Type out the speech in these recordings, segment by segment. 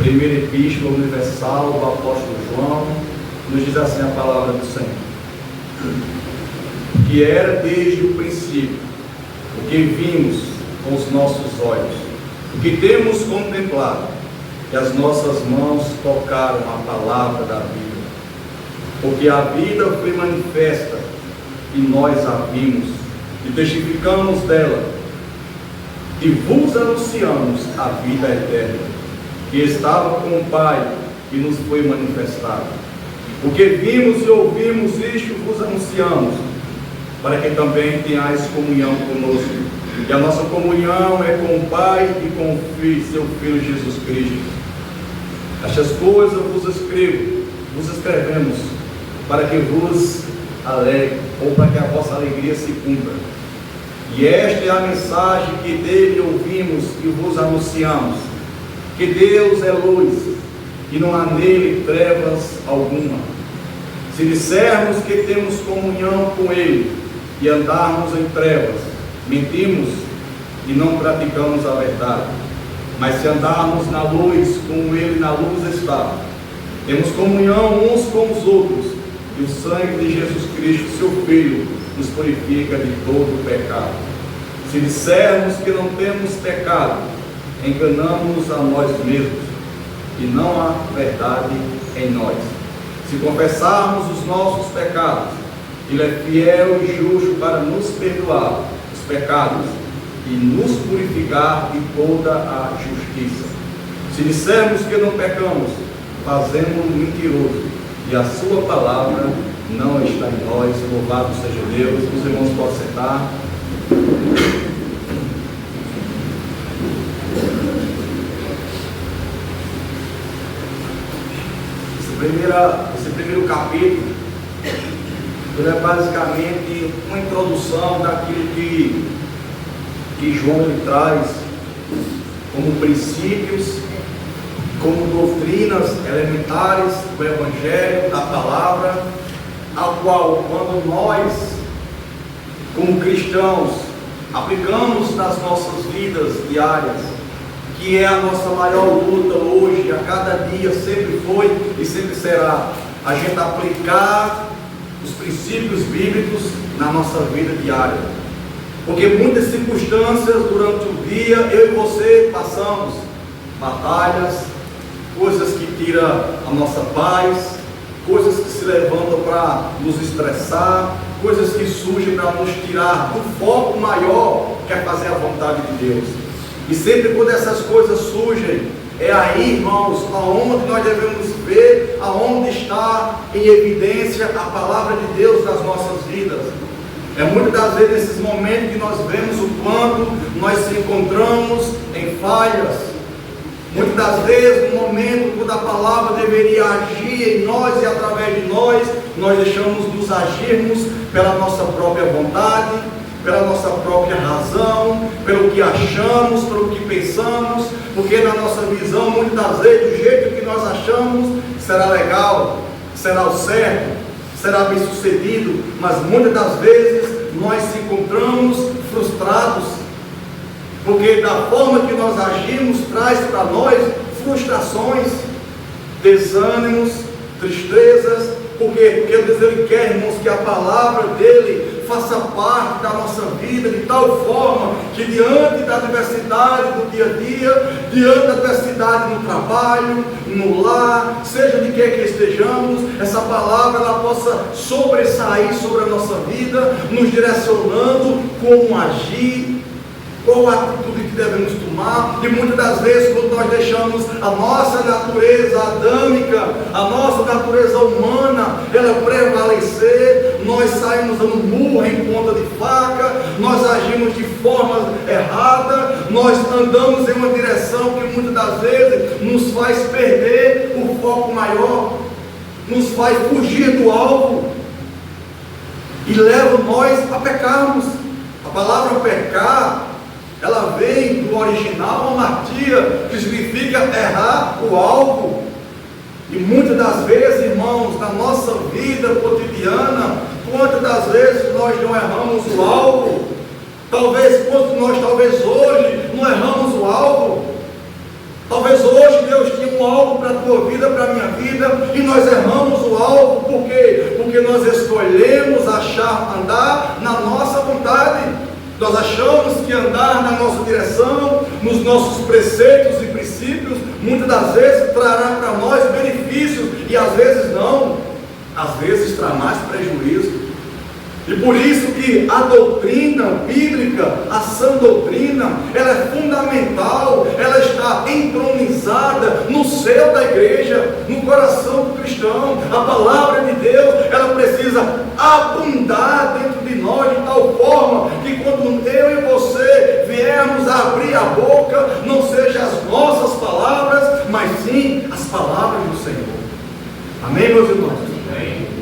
Primeira Epístola Universal do Apóstolo João, nos diz assim a palavra do Senhor: que era desde o princípio, o que vimos com os nossos olhos, o que temos contemplado, que as nossas mãos tocaram a palavra da vida. Porque a vida foi manifesta, e nós a vimos, e testificamos dela, e vos anunciamos a vida eterna, que estava com o Pai, e nos foi manifestado. Porque vimos e ouvimos isto, vos anunciamos, para que também tenhais comunhão conosco. E a nossa comunhão é com o Pai e com o Filho, seu Filho Jesus Cristo. Estas coisas vos escrevo, vos escrevemos, para que vos alegre, ou para que a vossa alegria se cumpra. E esta é a mensagem que dele ouvimos e vos anunciamos, que Deus é luz, e não há nele trevas alguma. Se dissermos que temos comunhão com ele, e andarmos em trevas, mentimos e não praticamos a verdade. Mas se andarmos na luz, como ele na luz está, temos comunhão uns com os outros, e o sangue de Jesus Cristo, seu Filho, nos purifica de todo o pecado. Se dissermos que não temos pecado, enganamos a nós mesmos, e não há verdade em nós. Se confessarmos os nossos pecados, ele é fiel e justo para nos perdoar os pecados e nos purificar de toda a justiça. Se dissermos que não pecamos, fazemos-o mentiroso, e a sua palavra não está em nós. Louvado seja Deus. Os irmãos podem sentar. Esse primeiro capítulo é basicamente uma introdução daquilo que João ele traz como princípios, como doutrinas elementares do Evangelho, da palavra, a qual, quando nós, como cristãos, aplicamos nas nossas vidas diárias, que é a nossa maior luta hoje, a cada dia, sempre foi e sempre será, a gente aplicar os princípios bíblicos na nossa vida diária. Porque muitas circunstâncias durante o dia, eu e você passamos batalhas, coisas que tiram a nossa paz, coisas que se levantam para nos estressar, coisas que surgem para nos tirar do foco maior, que é fazer a vontade de Deus. E sempre quando essas coisas surgem, é aí, irmãos, aonde nós devemos ver, aonde está em evidência a palavra de Deus nas nossas vidas. É muitas das vezes nesses momentos que nós vemos o quanto nós se encontramos em falhas. Muitas das vezes, no momento quando a palavra deveria agir em nós e através de nós, nós deixamos nos agirmos pela nossa própria vontade, pela nossa própria razão, pelo que achamos, pelo que pensamos, porque na nossa visão, muitas das vezes, do jeito que nós achamos, será legal, será o certo, será bem sucedido, mas muitas das vezes nós se encontramos frustrados, porque da forma que nós agimos, traz para nós frustrações, desânimos, tristezas. Por quê? Porque Deus ele quer, irmãos, que a palavra dele faça parte da nossa vida de tal forma que diante da adversidade do dia a dia, diante da adversidade no trabalho, no lar, seja de que estejamos, essa palavra ela possa sobressair sobre a nossa vida, nos direcionando como agir, qual a atitude que devemos tomar. E muitas das vezes, quando nós deixamos a nossa natureza adâmica, a nossa natureza humana, ela prevalecer, nós saímos dando murro em ponta de faca, nós agimos de forma errada, nós andamos em uma direção que muitas das vezes nos faz perder o foco maior, nos faz fugir do alvo e leva nós a pecarmos. A palavra pecar, ela vem do original amatia, que significa errar o alvo. E muitas das vezes, irmãos, na nossa vida cotidiana, quantas das vezes nós não erramos o alvo? Talvez hoje não erramos o alvo. Talvez hoje Deus tinha um alvo para a tua vida, para a minha vida, e nós erramos o alvo. Por quê? Porque nós escolhemos andar na nossa vontade. Nós achamos que andar na nossa direção, nos nossos preceitos e princípios, muitas das vezes trará para nós benefícios, e às vezes não, às vezes traz mais prejuízo. E por isso que a doutrina bíblica, a sã doutrina, ela é fundamental, ela está entronizada no seio da igreja, no coração do cristão. A palavra de Deus, ela precisa abundar dentro de nós, de tal forma que quando eu e você viermos a abrir a boca, não sejam as nossas palavras, mas sim as palavras do Senhor. Amém, meus irmãos? Amém.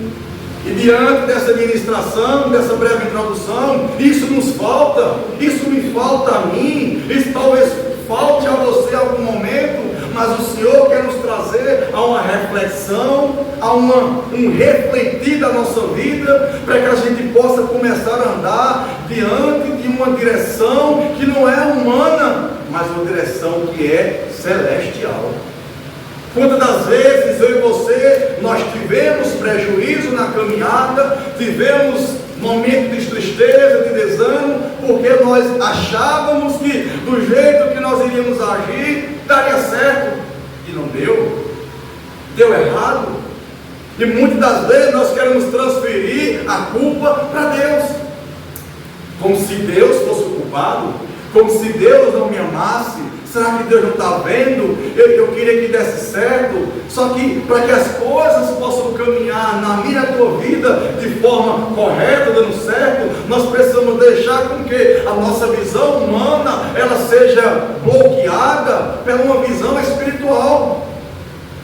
E diante dessa ministração, dessa breve introdução, isso nos falta, isso me falta a mim, isso talvez falte a você em algum momento, mas o Senhor quer nos trazer a uma reflexão, a um refletir da nossa vida, para que a gente possa começar a andar diante de uma direção que não é humana, mas uma direção que é celestial. Quantas das vezes eu e você, nós tivemos prejuízo na caminhada, tivemos momentos de tristeza, de desânimo, porque nós achávamos que do jeito que nós iríamos agir, daria certo, e não deu, deu errado, e muitas das vezes nós queremos transferir a culpa para Deus, como se Deus fosse o culpado, como se Deus não me amasse. Será que Deus não está vendo? Eu queria que desse certo. Só que para que as coisas possam caminhar na minha tua vida de forma correta, dando certo, nós precisamos deixar com que a nossa visão humana ela seja bloqueada pela uma visão espiritual.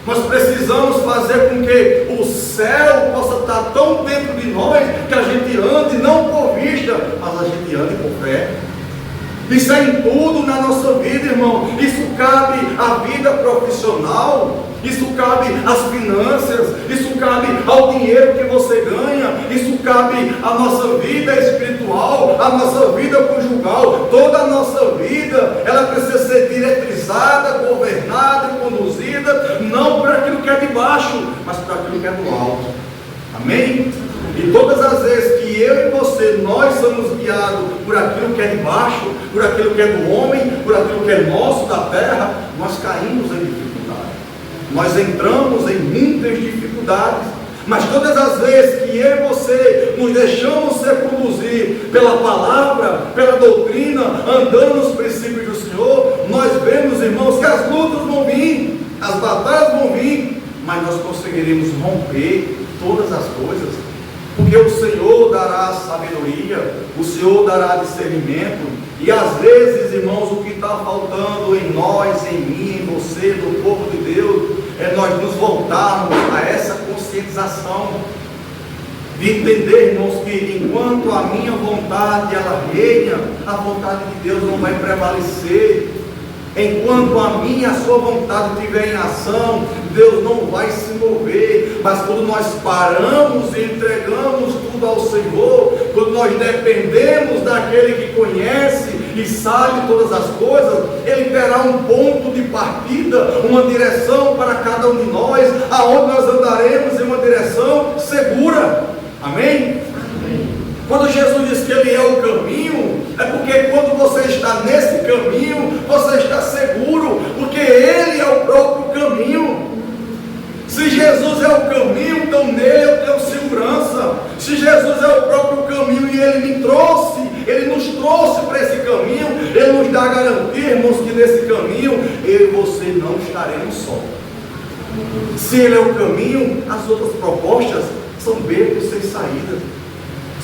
Nós precisamos fazer com que o céu possa estar tão dentro de nós que a gente ande não por vista, mas a gente ande por fé. Isso é em tudo na nossa vida, irmão. Isso cabe à vida profissional, isso cabe às finanças, isso cabe ao dinheiro que você ganha, isso cabe à nossa vida espiritual, à nossa vida conjugal. Toda a nossa vida, ela precisa ser diretrizada, governada e conduzida, não por aquilo que é de baixo, mas por aquilo que é do alto. Amém? E todas as vezes que eu e você, nós somos guiados por aquilo que é de baixo, por aquilo que é do homem, por aquilo que é nosso, da terra, nós caímos em dificuldade. Nós entramos em muitas dificuldades. Mas todas as vezes que eu e você nos deixamos ser conduzir pela palavra, pela doutrina, andando nos princípios do Senhor, nós vemos, irmãos, que as lutas vão vir, as batalhas vão vir, mas nós conseguiremos romper todas as coisas. Porque o Senhor dará sabedoria, o Senhor dará discernimento, e às vezes, irmãos, o que está faltando em nós, em mim, em você, no povo de Deus, é nós nos voltarmos a essa conscientização, de entender, irmãos, que enquanto a minha vontade ela reina, a vontade de Deus não vai prevalecer. Enquanto a minha, a sua vontade estiver em ação, Deus não vai se mover. Mas quando nós paramos e entregamos tudo ao Senhor, quando nós dependemos daquele que conhece e sabe todas as coisas, Ele terá um ponto de partida, uma direção para cada um de nós, aonde nós andaremos em uma direção segura. Amém? Quando Jesus diz que Ele é o caminho, é porque quando você está nesse caminho, você está seguro, porque Ele é o próprio caminho. Se Jesus é o caminho, então nele eu tenho segurança. Se Jesus é o próprio caminho e Ele me trouxe, Ele nos trouxe para esse caminho, Ele nos dá garantia, irmãos, que nesse caminho eu e você não estaremos só. Se Ele é o caminho, as outras propostas são becos sem saída.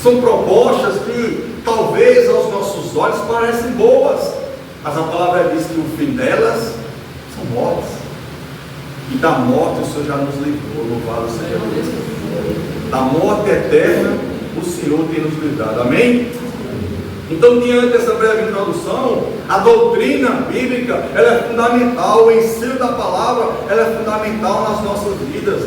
São propostas que talvez aos nossos olhos parecem boas, mas a palavra diz que o fim delas são mortes. E da morte o Senhor já nos livrou, louvado seja Deus. Da morte eterna o Senhor tem nos livrado, amém? Então, diante dessa breve introdução, a doutrina bíblica ela é fundamental, o ensino da palavra ela é fundamental nas nossas vidas.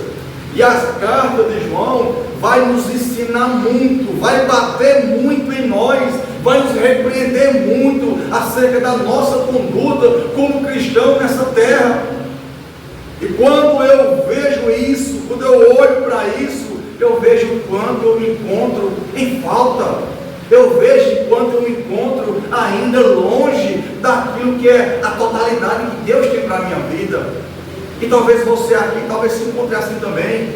E as cartas de João vai nos ensinar muito, vai bater muito em nós, vai nos repreender muito acerca da nossa conduta como cristão nessa terra. E quando eu vejo isso, quando eu olho para isso, eu vejo o quanto eu me encontro em falta. Eu vejo enquanto eu me encontro ainda longe daquilo que é a totalidade que Deus tem para a minha vida. E talvez você aqui, talvez se encontre assim também,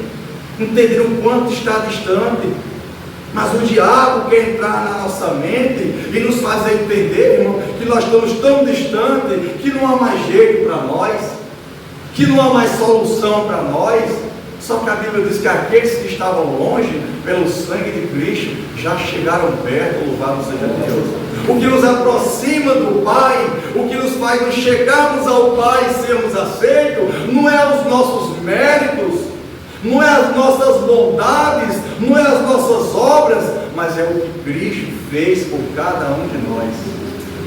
entender o quanto está distante. Mas o diabo quer entrar na nossa mente e nos fazer entender, irmão, que nós estamos tão distantes, que não há mais jeito para nós, que não há mais solução para nós. Só que a Bíblia diz que aqueles que estavam longe, pelo sangue de Cristo, já chegaram perto, louvado seja Deus. O que nos aproxima do Pai, o que nos faz nos chegarmos ao Pai e sermos aceitos, não é os nossos méritos, não é as nossas bondades, não é as nossas obras, mas é o que Cristo fez por cada um de nós.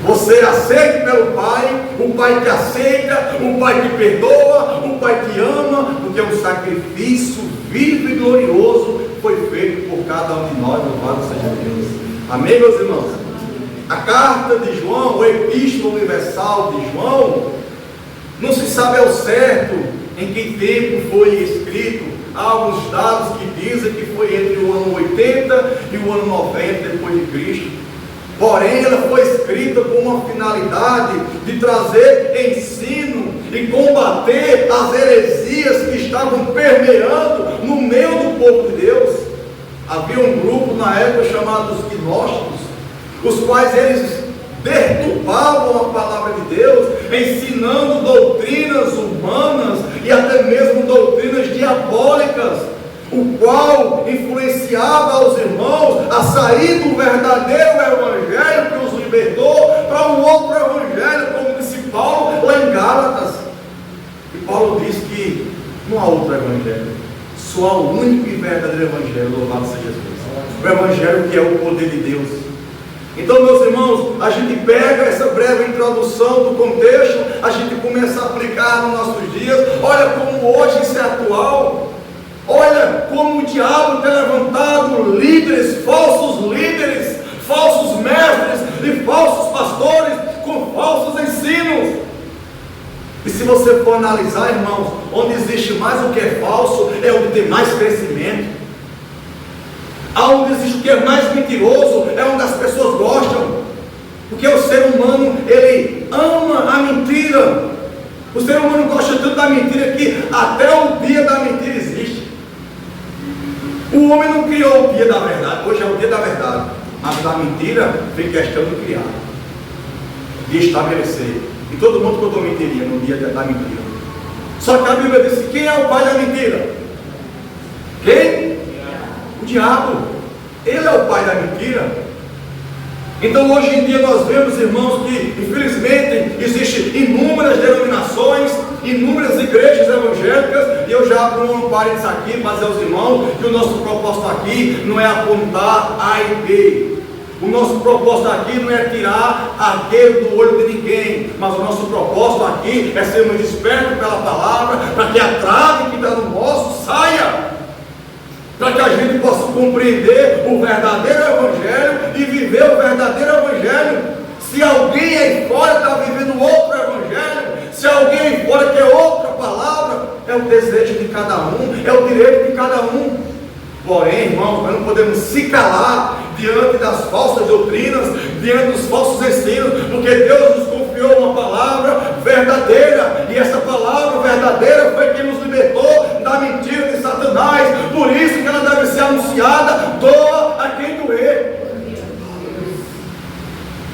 Você é aceito pelo Pai, o Pai te aceita, o Pai te perdoa, o Pai te ama, porque um sacrifício vivo e glorioso foi feito por cada um de nós, louvado seja Deus. Amém, meus irmãos? A carta de João, o Epístola Universal de João, não se sabe ao certo em que tempo foi escrito. Há alguns dados que dizem que foi entre o ano 80 e o ano 90 depois de Cristo. Porém, ela foi escrita com uma finalidade de trazer ensino e combater as heresias que estavam permeando no meio do povo de Deus. Havia um grupo na época chamado os gnósticos, os quais eles deturpavam a palavra de Deus, ensinando doutrinas humanas e até mesmo doutrinas diabólicas, o qual influenciava os irmãos a sair do verdadeiro evangelho que os libertou para um outro evangelho, como disse Paulo lá em Gálatas. E Paulo diz que não há outro evangelho, só há o único e verdadeiro evangelho, louvado seja Jesus, o evangelho que é o poder de Deus. Então, meus irmãos, a gente pega essa breve introdução do contexto, a gente começa a aplicar nos nossos dias. Olha como hoje isso é atual. Olha como o diabo tem levantado líderes, falsos mestres e falsos pastores com falsos ensinos. E se você for analisar, irmãos, onde existe mais o que é falso, é onde tem mais crescimento. Aonde existe o que é mais mentiroso, é onde as pessoas gostam. Porque o ser humano, ele ama a mentira. O ser humano gosta tanto da mentira que até o dia da mentira existe. O homem não criou o dia da verdade, hoje é o dia da verdade, mas da mentira vem questão de criar, de estabelecer. E todo mundo contou mentirinha no dia da mentira. Só que a Bíblia diz: quem é o pai da mentira? Quem? O diabo. Ele é o pai da mentira. Então hoje em dia nós vemos, irmãos, que infelizmente existem inúmeras denominações, inúmeras igrejas evangélicas, e eu já abro um parênteses aqui, mas aos irmãos, que o nosso propósito aqui não é apontar A e B. O nosso propósito aqui não é tirar a dedo do olho de ninguém, mas o nosso propósito aqui é sermos despertos pela palavra, para que a trave que está no nosso saia, para que a gente possa compreender o verdadeiro evangelho e viver o verdadeiro evangelho. Se alguém aí fora está vivendo outro evangelho, se alguém aí fora quer outra palavra, é o desejo de cada um, é o direito de cada um. Porém, irmãos, nós não podemos se calar diante das falsas doutrinas, diante dos falsos ensinos, porque Deus nos confiou uma palavra verdadeira, e essa palavra verdadeira foi quem nos libertou da mentira de Satanás. Por isso que ela deve ser anunciada, doa a quem doer.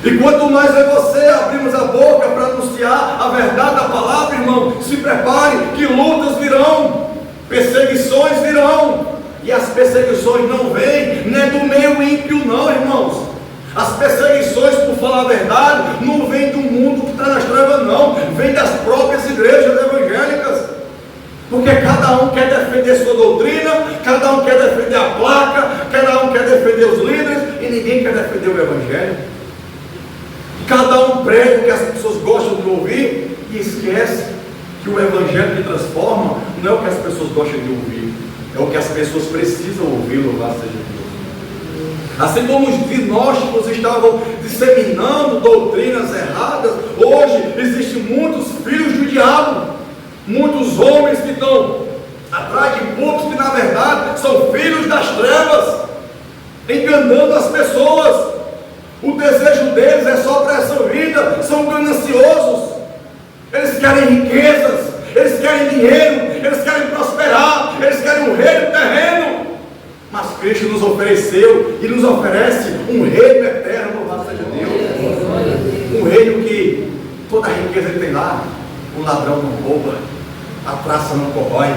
E quanto mais é você abrimos a boca para anunciar a verdade da palavra, irmão, se prepare que lutas virão, perseguições virão. E as perseguições não vêm, não é do meio ímpio não, irmãos. As perseguições, por falar a verdade, não vêm do mundo que está nas trevas não, vem das próprias igrejas evangélicas. Porque cada um quer defender sua doutrina, cada um quer defender a placa, cada um quer defender os líderes, e ninguém quer defender o evangelho. Cada um prega o que as pessoas gostam de ouvir e esquece que o evangelho que transforma não é o que as pessoas gostam de ouvir. É o que as pessoas precisam ouvir, louvado seja Deus. Assim como os gnósticos estavam disseminando doutrinas erradas, hoje existem muitos filhos do diabo, muitos homens que estão atrás de púlpitos que na verdade são filhos das trevas, enganando as pessoas. O desejo deles é só para essa vida, são gananciosos, eles querem riquezas, eles querem dinheiro, eles querem prosperar, eles querem um reino terreno. Mas Cristo nos ofereceu e nos oferece um reino eterno, louvado seja Deus. Um reino que toda a riqueza ele tem lá, o ladrão não rouba, a traça não corrói.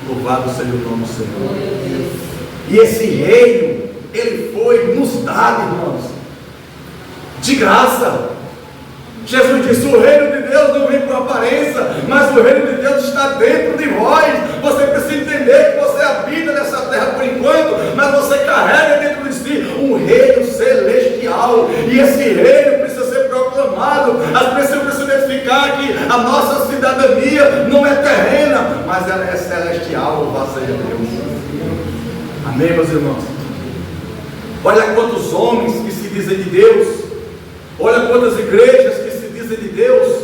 Louvado seja o nome do Senhor. E esse reino, ele foi nos dado, irmãos, de graça. Jesus disse: o reino de Deus não vem por aparência, mas o reino de Deus está dentro de vós. Você precisa entender que você habita nessa terra por enquanto, mas você carrega dentro de si um reino celestial, e esse reino precisa ser proclamado. As pessoas precisam identificar que a nossa cidadania não é terrena, mas ela é celestial, louvado seja Deus. Amém, meus irmãos? Olha quantos homens que se dizem de Deus, olha quantas igrejas que se dizem de Deus,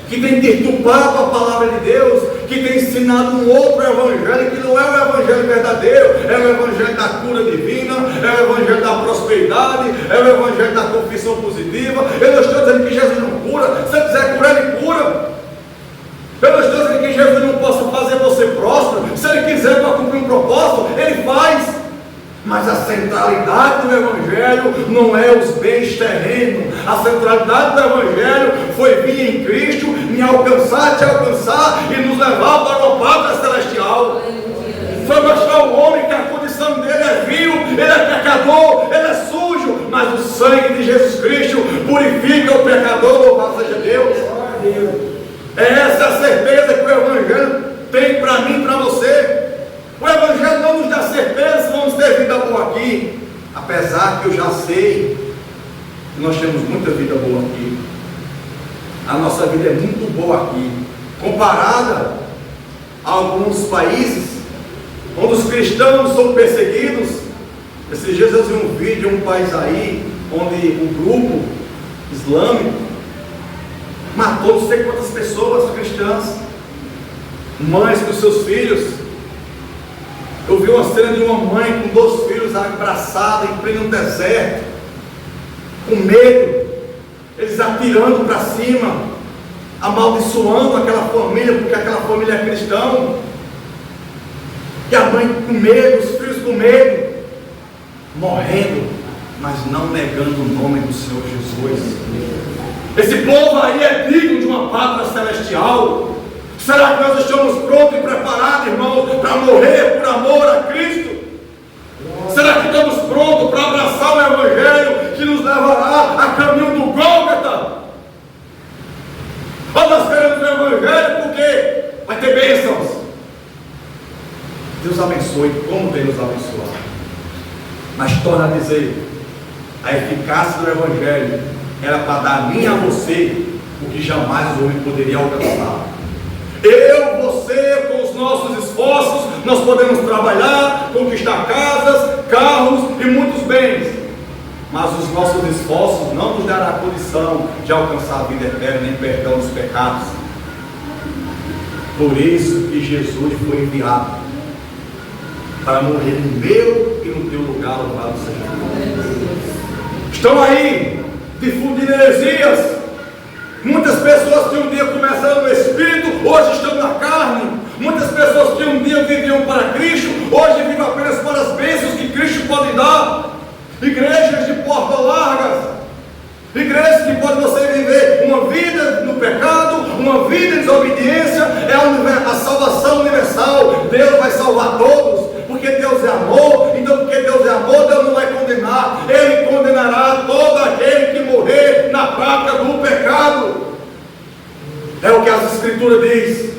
que tem deturpado a palavra de Deus, que tem ensinado um outro evangelho que não é o evangelho verdadeiro, é o evangelho da cura divina, é o evangelho da prosperidade, é o evangelho da confissão positiva. Eu não estou dizendo que Jesus não cura, se ele quiser curar, ele cura. Eu não estou dizendo que Jesus não possa fazer você próspero, se ele quiser para cumprir um propósito, ele faz. Mas a centralidade do Evangelho não é os bens terrenos. A centralidade do Evangelho foi vir em Cristo, me alcançar, te alcançar e nos levar para uma pátria celestial. Foi mostrar ao homem que a condição dele é vil, ele é pecador, ele é sujo, mas o sangue de Jesus Cristo purifica o pecador, louvado seja Deus. É essa a certeza que o Evangelho tem para mim e para você. O Evangelho não nos dá certeza se vamos ter vida boa aqui, apesar que eu já sei que nós temos muita vida boa aqui. A nossa vida é muito boa aqui, comparada a alguns países onde os cristãos são perseguidos. Esses dias eu vi um vídeo em um país aí, onde um grupo islâmico matou não sei quantas pessoas cristãs, mães com seus filhos. Eu vi uma cena de uma mãe com 2 filhos abraçados em pleno deserto, com medo, eles atirando para cima, amaldiçoando aquela família, porque aquela família é cristã. E a mãe com medo, os filhos com medo, morrendo, mas não negando o nome do Senhor Jesus. Esse povo aí é digno de uma pátria celestial. Será que nós estamos prontos e preparados, irmãos, para morrer por amor a Cristo? Será que estamos prontos para abraçar o Evangelho que nos levará a caminho do Gólgota? Ou nós queremos o Evangelho porque vai ter bênçãos? Deus abençoe, como Deus nos abençoar. Mas torna a dizer, a eficácia do Evangelho era para dar a mim e a você o que jamais o homem poderia alcançar. Eu, você, com os nossos esforços, nós podemos trabalhar, conquistar casas, carros e muitos bens, mas os nossos esforços não nos dará a condição de alcançar a vida eterna, nem perdão dos pecados. Por isso que Jesus foi enviado, para morrer no meu e no teu lugar, louvado seja Deus. Estão aí difundindo heresias. Muitas pessoas que um dia começaram no Espírito, hoje estão na carne. Muitas pessoas que um dia viviam para Cristo, hoje vivem apenas para as bênçãos que Cristo pode dar. Igrejas de portas largas, igrejas que podem você viver uma vida no pecado, uma vida em desobediência. É a salvação universal. Deus vai salvar todos, porque Deus é amor. Então, porque Deus é amor, Deus não vai condenar. Ele condenará todo aquele que morrer na prática do pecado. É o que as Escrituras diz.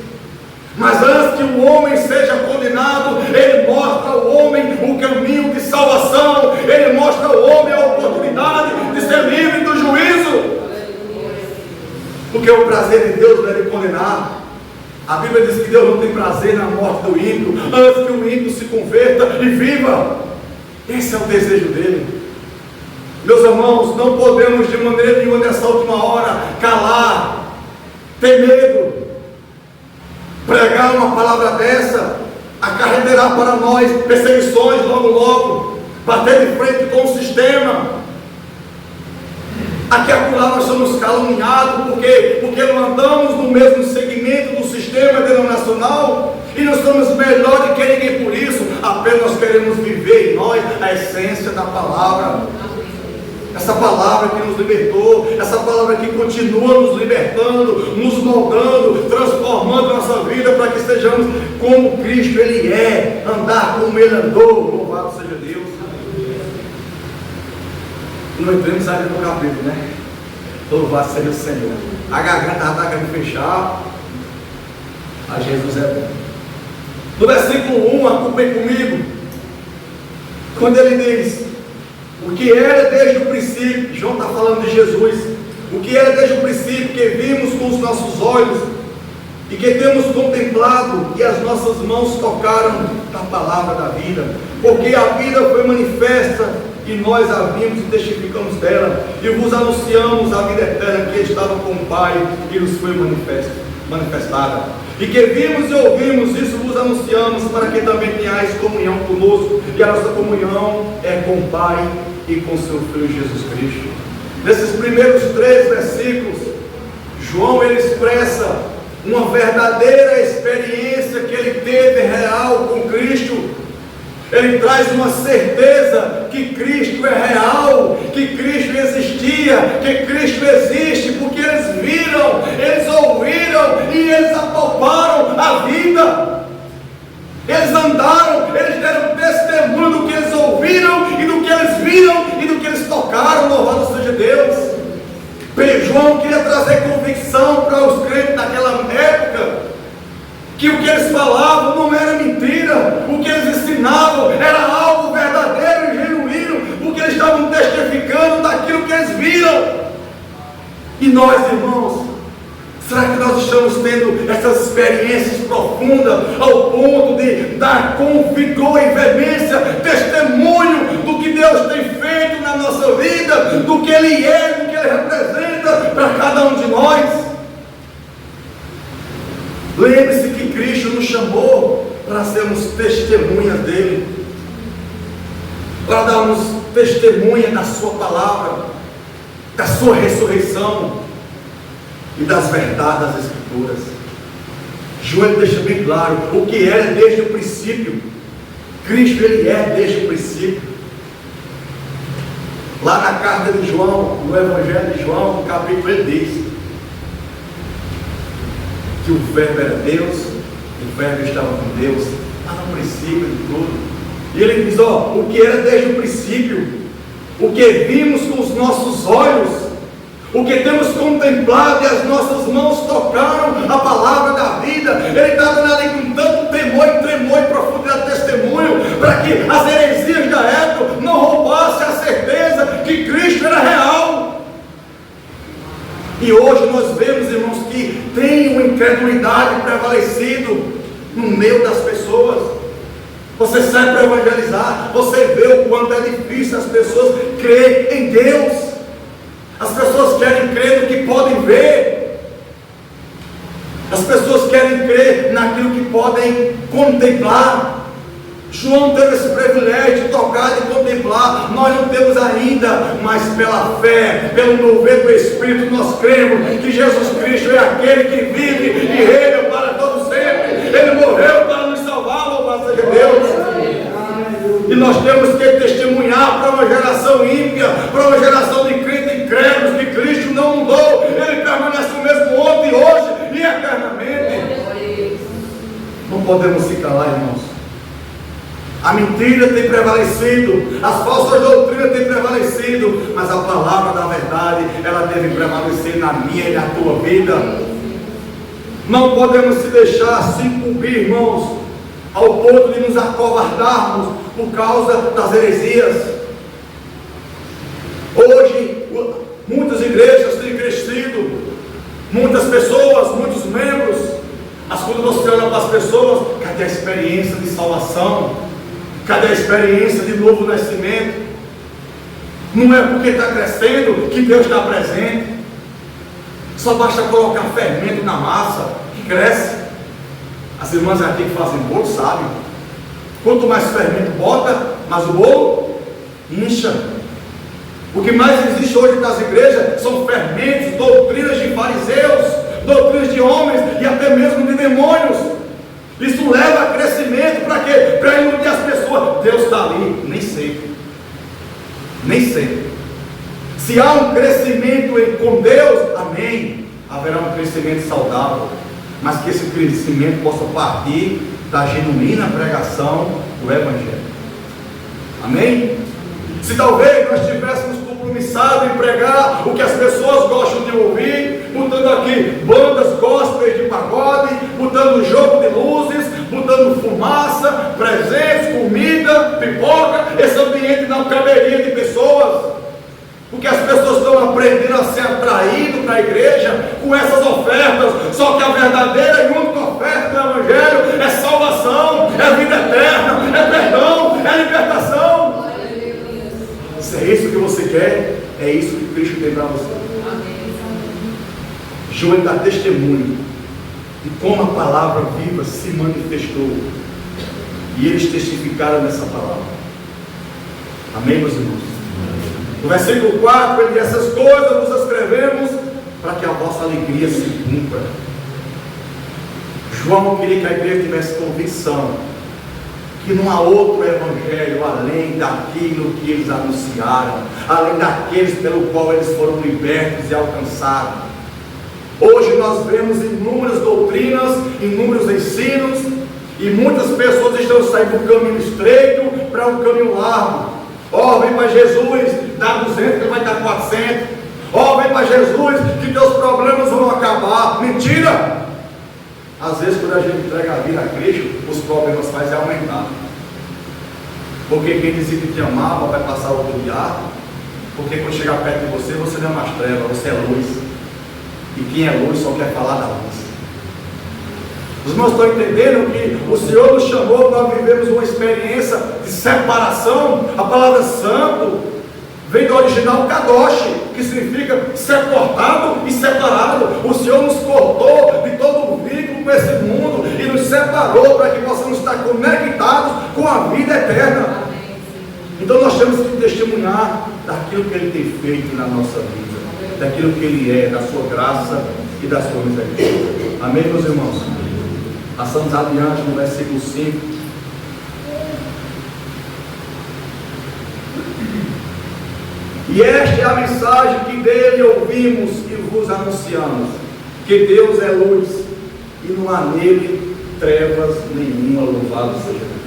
Mas antes que o homem seja condenado, ele mostra ao homem o caminho de salvação. Ele mostra ao homem a oportunidade de ser livre do juízo. Porque o prazer de Deus não é de condenar. A Bíblia diz que Deus não tem prazer na morte do ímpio, antes que o ímpio se converta e viva. Esse é o desejo dele. Meus irmãos, não podemos de maneira nenhuma nessa última hora calar, ter medo. Pregar uma palavra dessa acarreterá para nós perseguições logo, bater de frente com o sistema. Aqui acolá nós somos caluniados, porque não andamos no mesmo segmento do sistema denominacional, e nós somos melhores que ninguém por isso, apenas nós queremos viver em nós a essência da palavra. Essa palavra que nos libertou, essa palavra que continua nos libertando, nos moldando, transformando nossa vida para que sejamos como Cristo Ele é, andar como Ele andou. Louvado seja Deus. Não entremos ali no capítulo, né? Louvado seja o Senhor. A garganta está querendo fechar. A Jesus é bom. No versículo 1, acompanhe comigo. Quando ele diz: o que era desde o princípio, João está falando de Jesus, o que era desde o princípio, que vimos com os nossos olhos, e que temos contemplado, e as nossas mãos tocaram da palavra da vida, porque a vida foi manifesta, e nós a vimos e testificamos dela, e vos anunciamos a vida eterna que estava com o Pai, e nos foi manifestada. E que vimos e ouvimos, isso vos anunciamos, para que também tenhais comunhão conosco, e a nossa comunhão é com o Pai e com seu Filho Jesus Cristo. Nesses primeiros 3 versículos, João ele expressa uma verdadeira experiência que ele teve real com Cristo. Ele traz uma certeza que Cristo é real, que Cristo existia, que Cristo existe, porque eles viram, eles ouviram e eles apalparam a vida. Eles andaram, eles deram testemunho do que eles ouviram e do que eles viram e do que eles tocaram. Louvado seja Deus. João queria trazer convicção para os crentes daquela época, que o que eles falavam não era mentira, o que eles ensinavam era algo verdadeiro e genuíno, porque eles estavam testificando daquilo que eles viram. E nós, irmãos, será que nós estamos tendo essas experiências profundas ao ponto de dar com vigor e veemência testemunho do que Deus tem feito na nossa vida, do que Ele é, do que Ele representa para cada um de nós? Lembre-se que Cristo nos chamou para sermos testemunhas dEle, para darmos testemunha da sua palavra, da sua ressurreição e das verdades das Escrituras. João deixa bem claro o que era desde o princípio. Cristo ele é desde o princípio. Lá na carta de João, no Evangelho de João, no capítulo, ele diz que o verbo era Deus, o verbo estava com Deus, lá no princípio de tudo. E ele diz, o que era desde o princípio, o que vimos com os nossos olhos, o que temos contemplado e as nossas mãos tocaram a palavra da vida. Ele está dando ali com tanto temor e tremor e profundidade de testemunho, para que as heresias da época não roubassem a certeza que Cristo era real. E hoje nós vemos, irmãos, que tem uma incredulidade prevalecido no meio das pessoas. Você sai para evangelizar, você vê o quanto é difícil as pessoas crer em Deus. As pessoas querem crer no que podem ver. As pessoas querem crer naquilo que podem contemplar. João teve esse privilégio de tocar, de contemplar. Nós não temos ainda, mas pela fé, pelo mover do Espírito, nós cremos que Jesus Cristo é aquele que vive e reina para todo sempre. Ele morreu para nos salvar, louvado seja Deus. E nós temos que testemunhar para uma geração ímpia, para uma geração de crentes incrédulos, que Cristo não mudou. Ele permanece o mesmo ontem, hoje e eternamente. Não podemos se calar, irmãos. A mentira tem prevalecido, as falsas doutrinas têm prevalecido, mas a palavra da verdade, ela deve prevalecer na minha e na tua vida. Não podemos se deixar se incumbir, irmãos, ao ponto de nos acovardarmos por causa das heresias. Hoje, muitas igrejas têm crescido, muitas pessoas, muitos membros, Mas quando você olha para as pessoas, cadê a experiência de salvação? Cadê a experiência de novo nascimento? Não é porque está crescendo que Deus está presente. Só basta colocar fermento na massa que cresce. As irmãs aqui que fazem bolo sabem. Quanto mais fermento bota, mais o bolo incha. O que mais existe hoje nas igrejas são fermentos, doutrinas de fariseus, doutrinas de homens e até mesmo de demônios. Isso leva a crescimento para quê? Para iludir as pessoas. Deus está ali, nem sempre. Nem sempre. Se há um crescimento com Deus, amém, haverá um crescimento saudável, mas que esse crescimento possa partir da genuína pregação do Evangelho. Amém? Se talvez nós tivéssemos compromissado em pregar o que as pessoas gostam de ouvir, botando aqui bandas gospels de pagode, botando jogo de luzes, botando fumaça, presentes, comida, pipoca, esse ambiente não caberia de pessoas. Porque as pessoas estão aprendendo a ser atraídas para a igreja com essas ofertas. Só que a verdadeira e única oferta do Evangelho é salvação, é vida eterna, é perdão, é libertação. Se é isso que você quer, é isso que Cristo tem para você. João dá testemunho de como a palavra viva se manifestou. E eles testificaram nessa palavra. Amém, meus irmãos? No versículo 4, ele diz: essas coisas nos escrevemos para que a vossa alegria se cumpra. João queria que a igreja tivesse convicção que não há outro evangelho além daquilo que eles anunciaram, além daqueles pelo qual eles foram libertos e alcançados. Hoje nós vemos inúmeras doutrinas, inúmeros ensinos, e muitas pessoas estão saindo do caminho estreito para um caminho largo. Ó, vem para Jesus, dá 200 que vai dar 400. Ó, vem para Jesus que teus problemas vão acabar. Mentira! Às vezes quando a gente entrega a vida a Cristo, os problemas fazem aumentar. Porque quem dizia que te amava vai passar o odiado. Porque quando chegar perto de você, você não é mais treva, você é luz. E quem é luz só quer falar da luz. Os irmãos estão entendendo que o Senhor nos chamou para vivermos uma experiência de separação. A palavra santo vem do original kadosh, que significa ser cortado e separado. O Senhor nos cortou de todo o vínculo com esse mundo e nos separou para que possamos estar conectados com a vida eterna. Então nós temos que testemunhar daquilo que Ele tem feito na nossa vida, daquilo que Ele é, da sua graça e da sua misericórdia. Amém, meus irmãos? Passamos adiante no versículo 5. E esta é a mensagem que dele ouvimos e vos anunciamos: que Deus é luz e não há nele trevas nenhuma. Louvado seja Deus.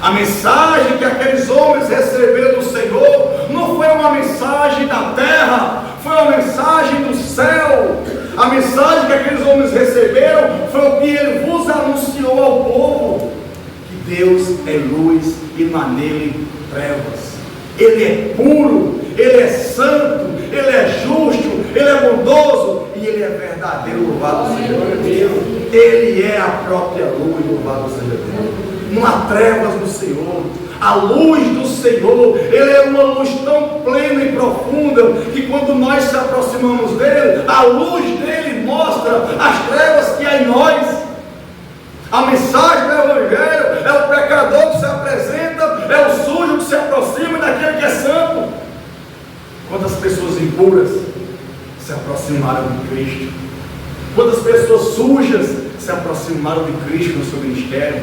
A mensagem que aqueles homens receberam do Senhor não foi uma mensagem da terra, foi uma mensagem do céu. A mensagem que aqueles homens receberam foi o que ele vos anunciou ao povo: que Deus é luz e não há nele trevas. Ele é puro, Ele é santo, Ele é justo, Ele é bondoso e Ele é verdadeiro. Louvado seja Deus. Ele é a própria luz. Louvado seja Deus. Não há trevas no Senhor. A luz do Senhor, Ele é uma luz tão plena e profunda que quando nós se aproximamos dEle, a luz dEle mostra as trevas que há em nós. A mensagem do Evangelho é o pecador que se apresenta, é o sujo que se aproxima daquele que é santo. Quantas pessoas impuras se aproximaram de Cristo? Quantas pessoas sujas se aproximaram de Cristo no seu ministério?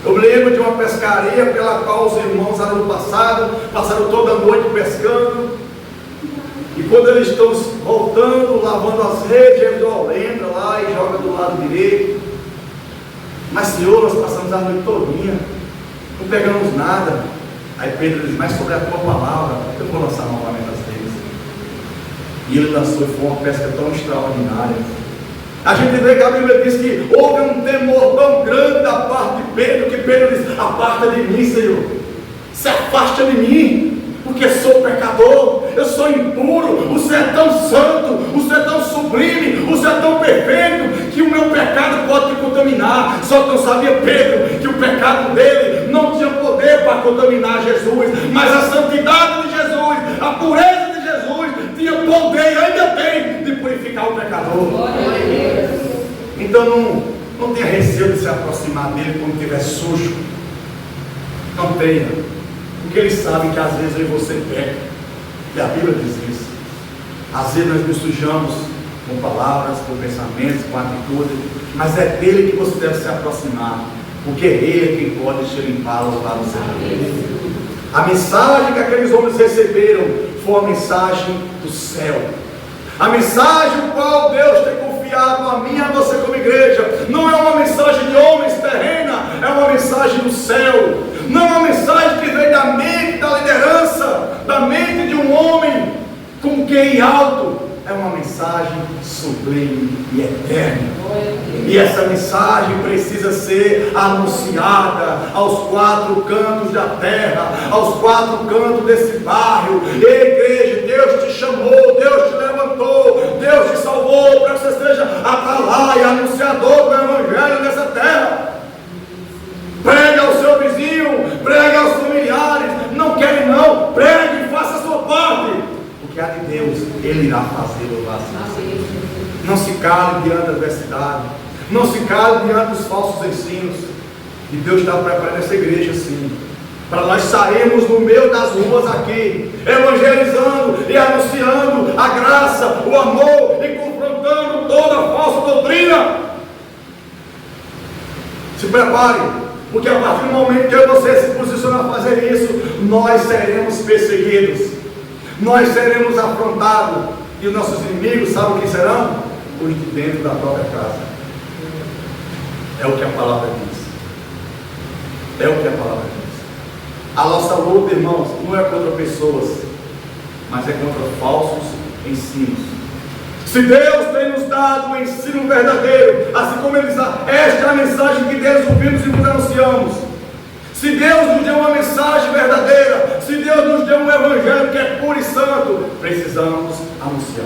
Eu me lembro de uma pescaria pela qual os irmãos ano passado passaram toda a noite pescando. E quando eles estão voltando, lavando as redes, Pedro entra lá e joga do lado direito. Mas Senhor, nós passamos a noite todinha, não pegamos nada. Aí Pedro diz: mas sobre a tua palavra, eu vou lançar novamente as redes. E ele lançou, e foi uma pesca tão extraordinária. A gente vê que a Bíblia diz que houve um temor tão grande da parte de Pedro, que Pedro diz: aparta de mim, Senhor, se afasta de mim, porque sou pecador, eu sou impuro, o Senhor é tão santo, o Senhor é tão sublime, o Senhor é tão perfeito, que o meu pecado pode ter com o teu Só não sabia Pedro que o pecado dele não tinha poder para contaminar Jesus, mas a santidade de Jesus, a pureza de Jesus tinha poder e ainda tem de purificar o pecador. Então não tenha receio de se aproximar dele quando estiver sujo. Não tenha, porque ele sabe que às vezes eu e você peca, e a Bíblia diz isso. Às vezes nós nos sujamos com palavras, com pensamentos, com atitudes, mas é dele que você deve se aproximar, porque ele é quem pode te limpar os lados certos. A mensagem que aqueles homens receberam foi a mensagem do céu. A mensagem o qual Deus tem confiado a mim e a você como igreja não é uma mensagem de homens terrena, é uma mensagem do céu. Não é uma mensagem que vem da mente da liderança, da mente de um homem com QI alto. É uma mensagem sublime e eterna. E essa mensagem precisa ser anunciada aos quatro cantos da terra, aos quatro cantos desse bairro. Ei, igreja, Deus te chamou, Deus te levantou, Deus te salvou para que você seja atalaia, anunciador do evangelho nessa terra. Pregue ao seu vizinho, pregue aos familiares. Não querem não, pregue e faça a sua parte, porque a de Deus, Ele irá fazê-lo lá. Não se cale diante da adversidade, não se cale diante dos falsos ensinos. E Deus está preparando essa igreja assim, para nós sairmos no meio das ruas aqui, evangelizando e anunciando a graça, o amor e confrontando toda a falsa doutrina. Se prepare, porque a partir do momento que eu e você se posicionar a fazer isso, nós seremos perseguidos, nós seremos afrontados, e os nossos inimigos, sabe quem serão? Os de dentro da própria casa. É o que a palavra diz. É o que a palavra diz. A nossa luta, irmãos, não é contra pessoas, mas é contra falsos ensinos. Se Deus tem nos dado um ensino verdadeiro, assim como Ele diz, esta é a mensagem que Deus ouvimos e nos anunciamos. Se Deus nos deu uma mensagem verdadeira, se Deus nos deu um evangelho que é puro e santo, precisamos anunciar.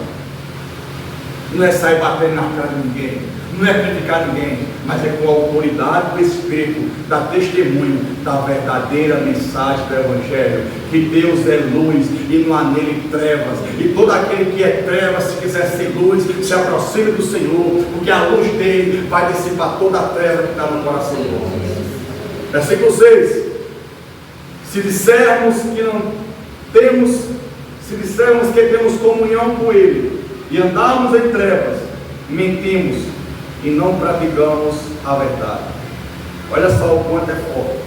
Não é sair batendo na cara de ninguém, não é criticar ninguém, mas é com a autoridade do Espírito, dar testemunho da verdadeira mensagem do evangelho, que Deus é luz e não há nele trevas, e todo aquele que é trevas, se quiser ser luz, se aproxime do Senhor, porque a luz dele vai dissipar toda a treva que está no coração do homem. Versículo 6: se dissermos que não temos, se dissermos que temos comunhão com Ele e andarmos em trevas, mentimos e não praticamos a verdade. Olha só o quanto é forte.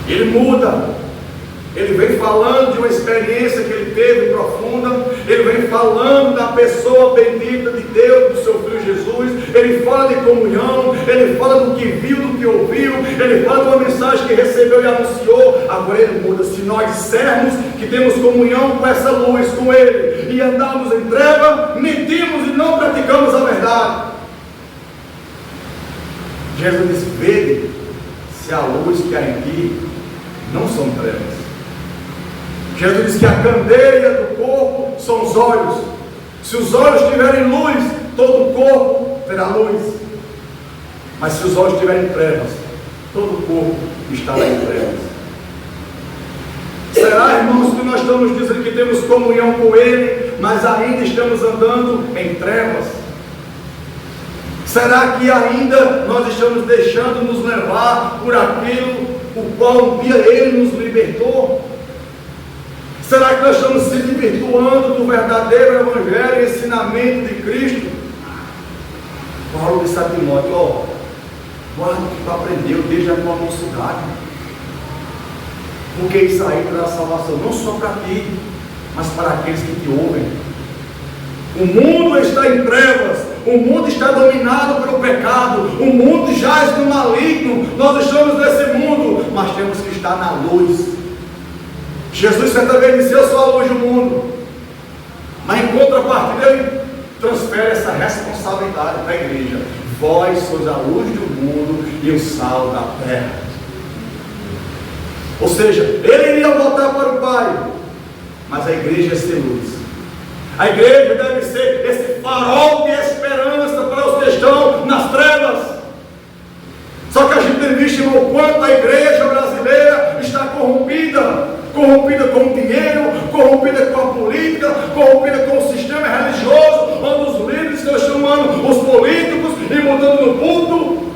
Ele muda. Ele vem falando de uma experiência que ele teve profunda. Ele vem falando da pessoa bendita de Deus, do seu Filho Jesus. Ele fala de comunhão. Ele fala do que viu, do que ouviu. Ele fala de uma mensagem que recebeu e anunciou. Agora ele muda. Se nós dissermos que temos comunhão com essa luz, com Ele, e andamos em treva, mentimos e não praticamos a verdade. Jesus disse: vede se a luz que há em ti não são trevas. Jesus diz que a candeia do corpo são os olhos. Se os olhos tiverem luz, todo o corpo terá luz. Mas se os olhos tiverem trevas, todo o corpo estará em trevas. Será, irmãos, que nós estamos dizendo que temos comunhão com Ele, mas ainda estamos andando em trevas? Será que ainda nós estamos deixando nos levar por aquilo o qual um dia Ele nos libertou? Será que nós estamos se desvirtuando do verdadeiro evangelho e ensinamento de Cristo? Paulo disse a Timóteo: guarda o que tu aprendeu desde a tua mocidade, porque isso aí traz salvação não só para ti, mas para aqueles que te ouvem. O mundo está em trevas, o mundo está dominado pelo pecado, o mundo jaz no maligno. Nós estamos nesse mundo, mas temos que estar na luz. Jesus certa vez disse: eu sou a luz do mundo. Mas em contrapartida ele transfere essa responsabilidade para a igreja: vós sois a luz do mundo e o sal da terra. Ou seja, ele iria voltar para o Pai, mas a igreja é ser luz. A igreja deve ser esse farol de esperança para os que estão nas trevas. irmão, o quanto a igreja brasileira está corrompida com o dinheiro, corrompida com a política, corrompida com o sistema religioso, onde os líderes estão chamando os políticos e mudando no culto,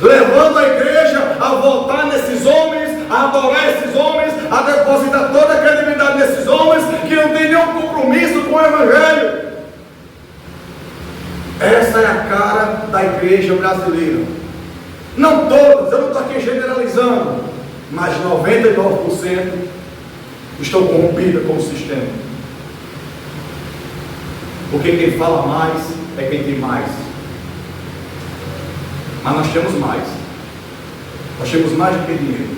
levando a igreja a voltar nesses homens, a adorar esses homens, a depositar toda a credibilidade nesses homens que não tem nenhum compromisso com o Evangelho. Essa é a cara da igreja brasileira. Não todas, eu não estou aqui generalizando, mas 99% estão corrompidas com o sistema. Porque quem fala mais é quem tem mais. Mas nós temos mais. Nós temos mais do que dinheiro.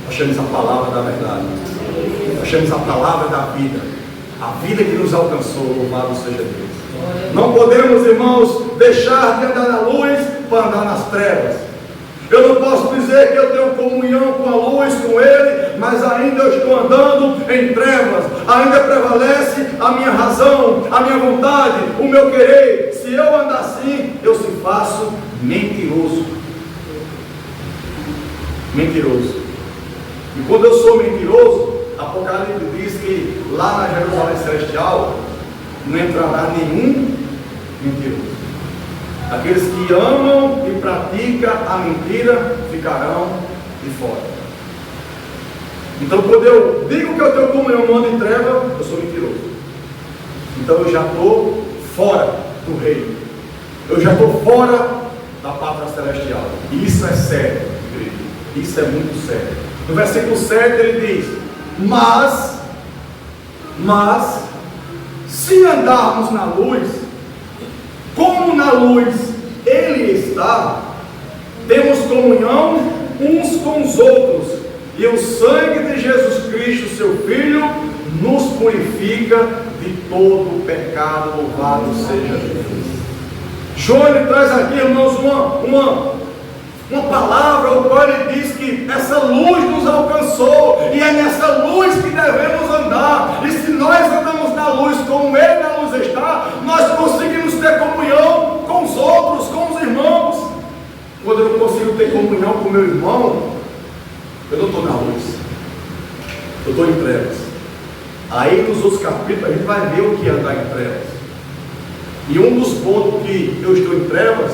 Nós temos a palavra da verdade. Nós temos a palavra da vida. A vida que nos alcançou, louvado seja Deus. Não podemos, irmãos, deixar de andar na luz para andar nas trevas. Eu não posso dizer que eu tenho comunhão com a luz, com Ele, mas ainda eu estou andando em trevas. Ainda prevalece a minha razão, a minha vontade, o meu querer. Se eu andar assim, eu se faço mentiroso. Mentiroso. E quando eu sou mentiroso, Apocalipse diz que lá na Jerusalém Celestial não entrará nenhum mentiroso. Aqueles que amam e praticam a mentira ficarão de fora. Então, quando eu digo que eu tenho comunhão no mundo em treva, eu sou mentiroso. Então, eu já estou fora do reino. Eu já estou fora da pátria celestial. E isso é sério, igreja. Isso é muito sério. No versículo 7 ele diz: Mas, se andarmos na luz, como na luz Ele está, temos comunhão uns com os outros, e o sangue de Jesus Cristo, seu Filho, nos purifica de todo pecado. Louvado seja Deus. João ele traz aqui, irmãos, uma palavra, o qual ele diz que essa luz nos alcançou, e é nessa luz que devemos andar. E se nós andamos na luz como Ele na luz está, nós conseguimos ter comunhão com os outros, com os irmãos. Quando eu não consigo ter comunhão com o meu irmão, eu não estou na luz, eu estou em trevas. Aí nos outros capítulos a gente vai ver o que é andar em trevas. E um dos pontos que eu estou em trevas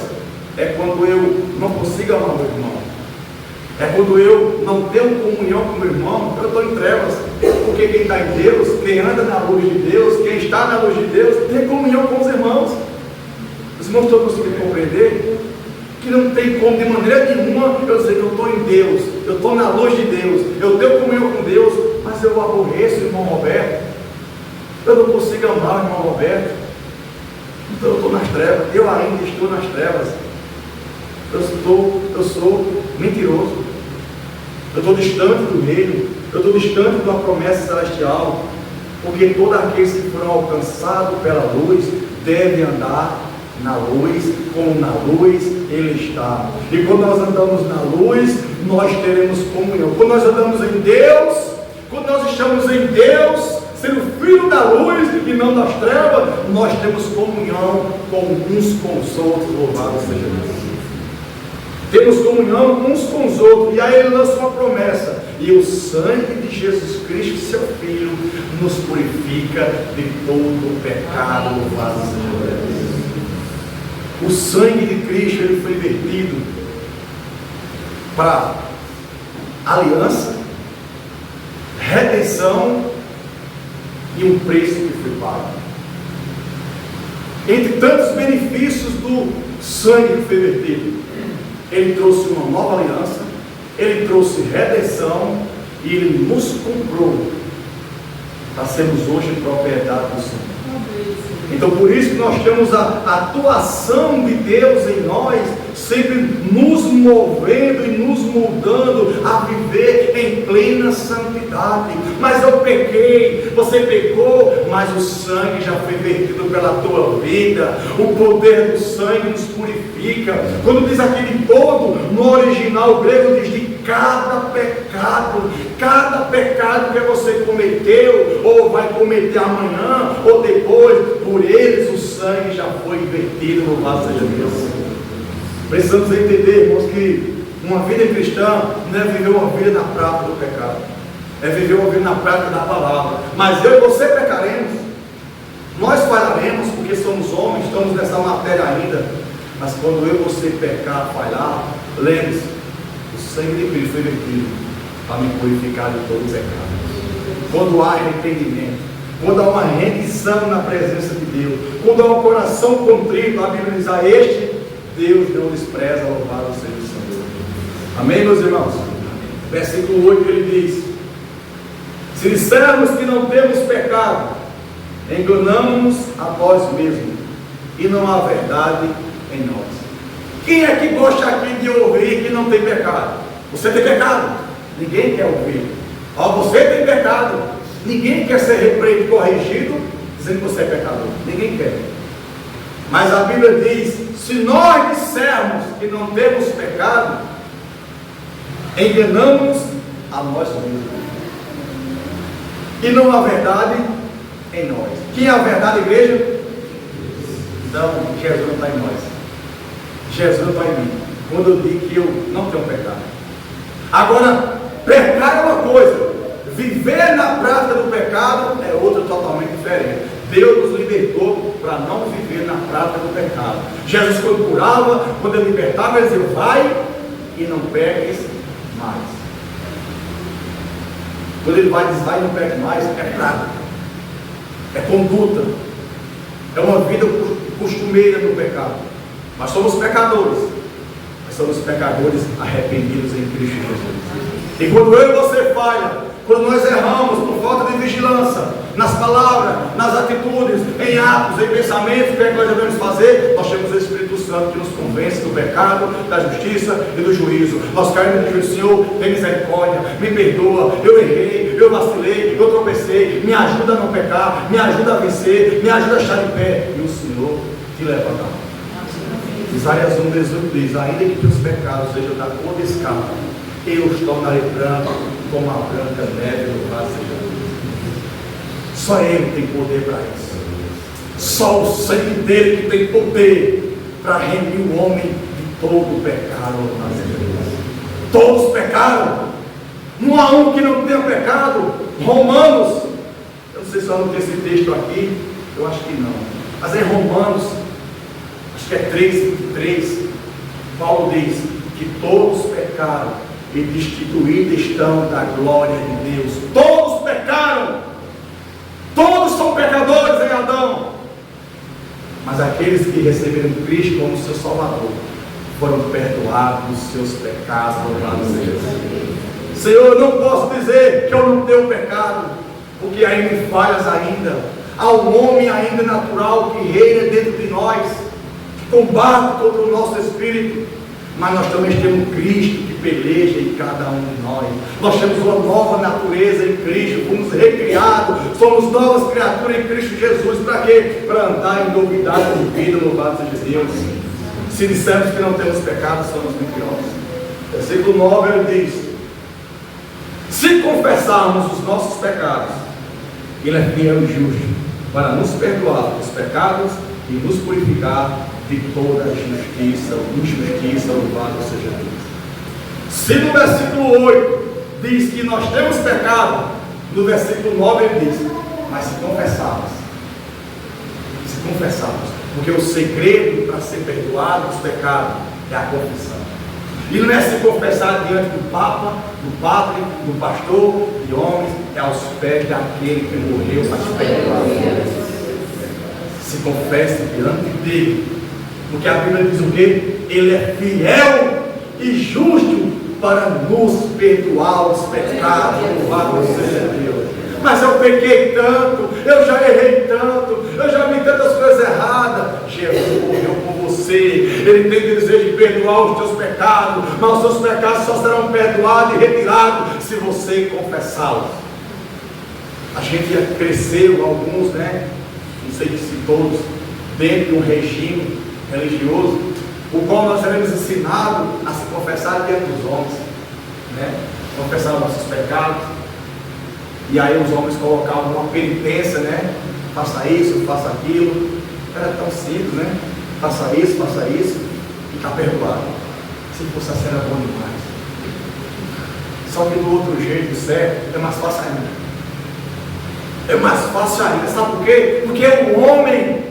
é quando eu não consigo amar meu irmão. É quando eu não tenho comunhão com meu irmão, eu estou em trevas. Porque quem está em Deus, quem anda na luz de Deus, quem está na luz de Deus, tem comunhão com os irmãos. Os irmãos estão conseguindo compreender que não tem como de maneira nenhuma eu dizer que eu estou em Deus, eu estou na luz de Deus, eu tenho comunhão com Deus, mas eu aborreço o irmão Roberto, eu não consigo amar o irmão Roberto, então eu estou nas trevas, eu ainda estou nas trevas. Eu sou mentiroso, eu estou distante do reino, eu estou distante da promessa celestial, porque todos aqueles que foram alcançados pela luz devem andar na luz, como na luz Ele está. E quando nós andamos na luz, nós teremos comunhão. Quando nós andamos em Deus, quando nós estamos em Deus, sendo filho da luz e não das trevas, nós temos comunhão uns com os outros. Louvado seja Deus. Temos comunhão uns com os outros. E aí ele lança uma promessa: e o sangue de Jesus Cristo, seu Filho, nos purifica de todo o pecado. Louvado seja Deus. O sangue de Cristo, ele foi vertido para aliança, redenção e um preço que foi pago. Entre tantos benefícios do sangue que foi vertido, ele trouxe uma nova aliança, ele trouxe redenção e ele nos comprou para sermos hoje propriedade do Senhor. Então por isso que nós temos a atuação de Deus em nós, sempre nos movendo e nos mudando a viver em plena santidade. Mas eu pequei, você pecou, mas o sangue já foi vertido pela tua vida. O poder do sangue nos purifica. Quando diz aqui de todo, no original grego diz de cada pecado que você cometeu, ou vai cometer amanhã, ou depois, por eles o sangue já foi vertido. No vaso seja Deus. Precisamos entender, irmãos, que Uma vida cristã não é viver uma vida na prática do pecado, é viver uma vida na prática da palavra. Mas eu e você pecaremos, nós falharemos, porque somos homens, estamos nessa matéria ainda. Mas quando eu e você pecar, falhar, lembre-se, o sangue de Cristo foi vertido para me purificar de todo o pecado. Quando há arrependimento, quando há uma rendição na presença de Deus, quando há um coração contrito, a Bíblia diz: a este Deus não despreza, louvado seja o Senhor. Amém, meus irmãos? Versículo 8 ele diz: se dissermos que não temos pecado, enganamos-nos a nós mesmos, e não há verdade em nós. Quem é que gosta aqui de ouvir que não tem pecado? Você tem pecado? Ninguém quer ouvir. Você tem pecado? Ninguém quer ser repreendido, corrigido, dizendo que você é pecador. Ninguém quer. Mas a Bíblia diz: se nós dissermos que não temos pecado, enganamos a nós mesmos, e não há verdade em nós. Quem é a verdade, igreja? Então, Jesus não está em nós. Jesus não está em mim. Quando eu digo que eu não tenho pecado. Agora, pecar é uma coisa, viver na prática do pecado é outra totalmente diferente. Deus nos libertou para não viver na prática do pecado. Jesus, quando curava, quando ele libertava, ele dizia: vai e não peques mais. Quando ele vai dizer vai e não peques mais, é prática, é conduta, é uma vida costumeira no pecado. Nós somos pecadores, mas somos pecadores arrependidos em Cristo Jesus. E quando eu e você falha, quando nós erramos por falta de vigilância, nas palavras, nas atitudes, em atos, em pensamentos, o que é que nós devemos fazer? Nós temos o Espírito Santo que nos convence do pecado, da justiça e do juízo. Nós caímos no Senhor, tem misericórdia, me perdoa, eu errei, eu vacilei, eu tropecei, me ajuda a não pecar, me ajuda a vencer, me ajuda a estar de pé, e o Senhor te levantará. Isaías 1:18 diz: ainda que teus pecados sejam da cor de escarlate, eu os tornarei branco como a branca neve, louvado seja Deus. Só Ele tem poder para isso. Só o sangue dele que tem poder para remir o homem de todo o pecado, louvado seja Deus. Todos pecaram, não há um que não tenha pecado. Romanos, eu não sei se eu não tenho esse texto aqui, eu acho que não, mas em Romanos, acho que é 3:23, Paulo diz que todos pecaram e destituídos estão da glória de Deus. Todos pecaram, todos são pecadores em Adão, mas aqueles que receberam Cristo como seu Salvador foram perdoados dos seus pecados. Louvado seja Deus. Senhor, eu não posso dizer que eu não tenho pecado, porque há em mim falhas ainda. Há um homem ainda natural que reina dentro de nós, que combate contra o nosso espírito. Mas nós também temos Cristo que peleja em cada um de nós. Nós temos uma nova natureza em Cristo, fomos recriados, somos novas criaturas em Cristo Jesus. Para quê? Para andar em novidade de vida, louvado seja Deus. Se dissermos que não temos pecado, somos mentirosos. Versículo 9 ele diz: se confessarmos os nossos pecados, Ele é fiel e justo para nos perdoar os pecados e nos purificar de toda a justiça, injustiça, louvado seja Deus. Se no versículo 8 diz que nós temos pecado, no versículo 9 ele diz: mas se confessarmos, porque o segredo para ser perdoado dos pecados é a confissão. E não é se confessar diante do Papa, do Padre, do pastor, de homens, é aos pés daquele que morreu para te perdoar. Se confesse diante dele, porque a Bíblia diz o quê? Ele é fiel e justo para nos perdoar os pecados. Louvado seja Deus. Mas eu pequei tanto, eu já errei tanto, eu já vi tantas coisas erradas. Jesus morreu por você, Ele tem desejo de perdoar os teus pecados, mas os seus pecados só serão perdoados e retirados se você confessá-los. A gente cresceu, alguns, né? Não sei se todos, dentro de um regime religioso, o qual nós seremos ensinados a se confessar diante dos homens, né? Confessar os nossos pecados. E aí os homens colocavam uma penitência, né? Faça isso, faça aquilo. Era tão simples, né? Faça isso, e está perdoado. Se fosse assim era bom demais. Só que do outro jeito, certo, é mais fácil ainda. É mais fácil ainda. Sabe por quê? Porque o homem,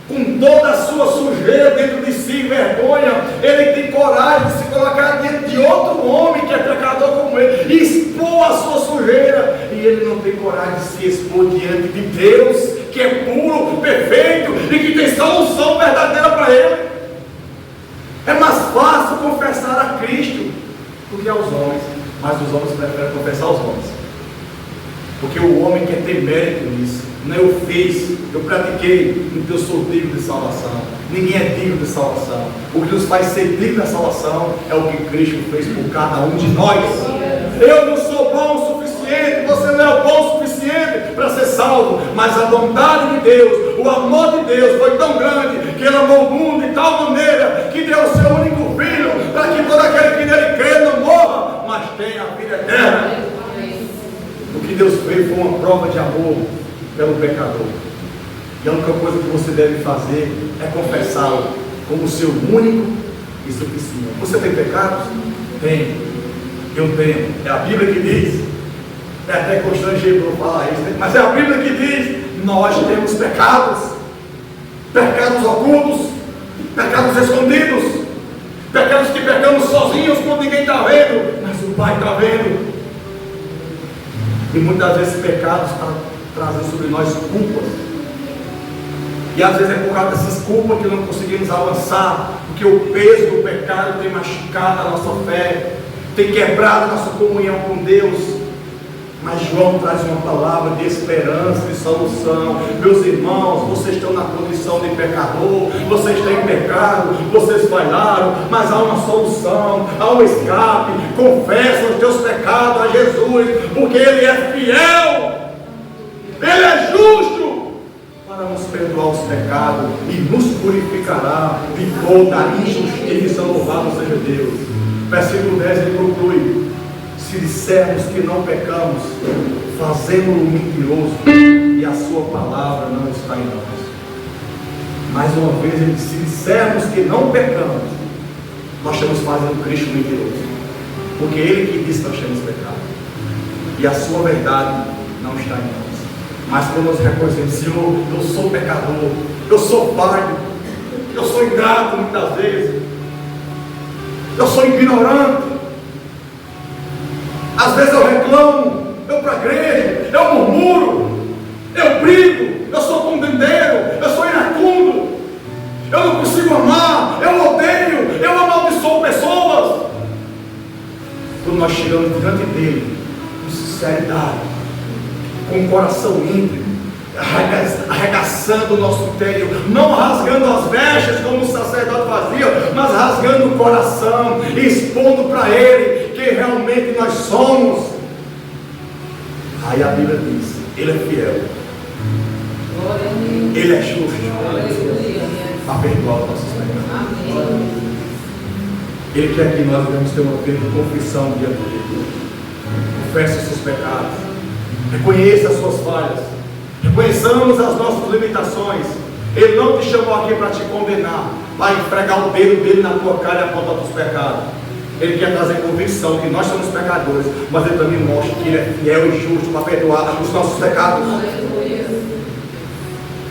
com toda a sua sujeira dentro de si, vergonha, ele tem coragem de se colocar diante de outro homem que é pecador como ele, e expor a sua sujeira. E ele não tem coragem de se expor diante de Deus, que é puro, perfeito e que tem solução verdadeira para ele. É mais fácil confessar a Cristo do que aos homens, mas os homens preferem confessar aos homens, porque o homem quer ter mérito nisso. Não, eu fiz, eu pratiquei, então eu sou digno de salvação. Ninguém é digno de salvação. O que nos faz ser digno da salvação é o que Cristo fez por cada um de nós. Eu não sou bom o suficiente, você não é bom o suficiente para ser salvo, mas a bondade de Deus, o amor de Deus foi tão grande que Ele amou o mundo de tal maneira que deu o seu único filho para que todo aquele que nele crê não morra, mas tenha a vida eterna. O que Deus fez foi uma prova de amor pelo pecador. E a única coisa que você deve fazer é confessá-lo como seu único e suficiente. Você tem pecados? Tem. Eu tenho. É a Bíblia que diz. É até constrangedor falar isso, né? Mas é a Bíblia que diz: nós temos pecados. Pecados ocultos, pecados escondidos, pecados que pecamos sozinhos quando ninguém está vendo, mas o Pai está vendo. E muitas vezes pecados trazem sobre nós culpas. E às vezes é por causa dessas culpas que não conseguimos avançar, porque o peso do pecado tem machucado a nossa fé, tem quebrado a nossa comunhão com Deus. Mas João traz uma palavra de esperança, de solução. Meus irmãos, vocês estão na condição de pecador, vocês têm pecado, vocês falharam, mas há uma solução, há um escape. Confessa os teus pecados a Jesus, porque Ele é fiel, Ele é justo para nos perdoar os pecados e nos purificará de toda a injustiça. Louvado seja Deus. Versículo 10 ele conclui: se dissermos que não pecamos, fazemos-o mentiroso e a sua palavra não está em nós. Mais uma vez ele diz: se dissermos que não pecamos, nós estamos fazendo Cristo mentiroso, porque Ele que disse que nós temos pecado e a sua verdade não está em nós. Mas quando nós reconhecemos: Senhor, eu sou pecador, eu sou falho, eu sou ingrato muitas vezes, eu sou ignorante, às vezes eu reclamo, eu para a igreja, eu murmuro, eu brigo, eu sou condendeiro, eu sou iracundo, eu não consigo amar, eu odeio, eu amaldiçoo pessoas. Quando nós chegamos diante dele com sinceridade, com o coração íntegro, arregaçando o nosso interior, não rasgando as vestes como o sacerdote fazia, mas rasgando o coração, expondo para Ele que realmente nós somos. Aí a Bíblia diz: Ele é fiel, Ele é justo para perdoar os nossos pecados. Ele quer que nós devemos ter uma vida de confissão diante dele. Confesse os seus pecados, reconheça as suas falhas, reconheçamos as nossas limitações. Ele não te chamou aqui para te condenar, para esfregar o dedo dele na tua cara e apontar os pecados. Ele quer trazer convicção que nós somos pecadores, mas Ele também mostra que Ele é fiel e justo para perdoar os nossos pecados.